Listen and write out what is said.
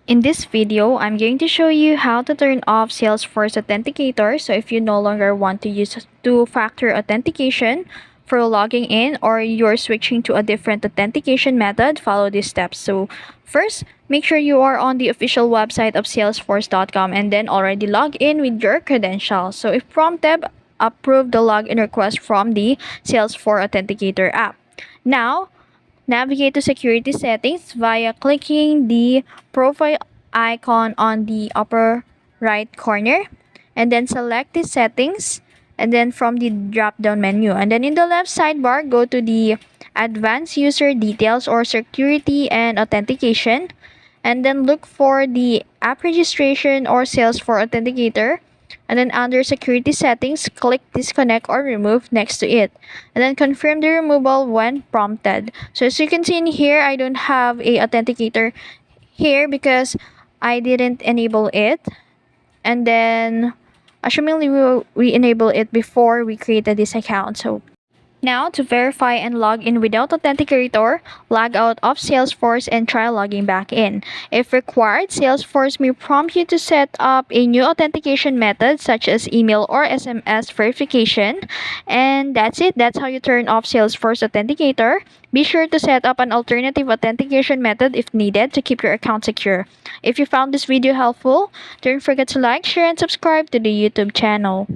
In this video, I'm going to show you how to turn off Salesforce Authenticator. So if you no longer want to use two-factor authentication for logging in, or you're switching to a different authentication method, follow these steps. So first, make sure you are on the official website of salesforce.com and then already log in with your credentials. So if prompted, approve the login request from the Salesforce Authenticator app. Now, navigate to security settings via clicking the profile icon on the upper right corner, and then select the settings, and then from the drop down menu, and then in the left sidebar go to the advanced user details or security and authentication, and then look for the app registration or Salesforce Authenticator, and then under security settings, click disconnect or remove next to it, and then confirm the removal when prompted. So as you can see in here, I don't have a authenticator here because I didn't enable it, and then assumingly we enable it before we created this account. So now, to verify and log in without authenticator, log out of Salesforce and try logging back in. If required, Salesforce may prompt you to set up a new authentication method such as email or SMS verification. And that's it. That's how you turn off Salesforce Authenticator. Be sure to set up an alternative authentication method if needed to keep your account secure. If you found this video helpful, don't forget to like, share, and subscribe to the YouTube channel.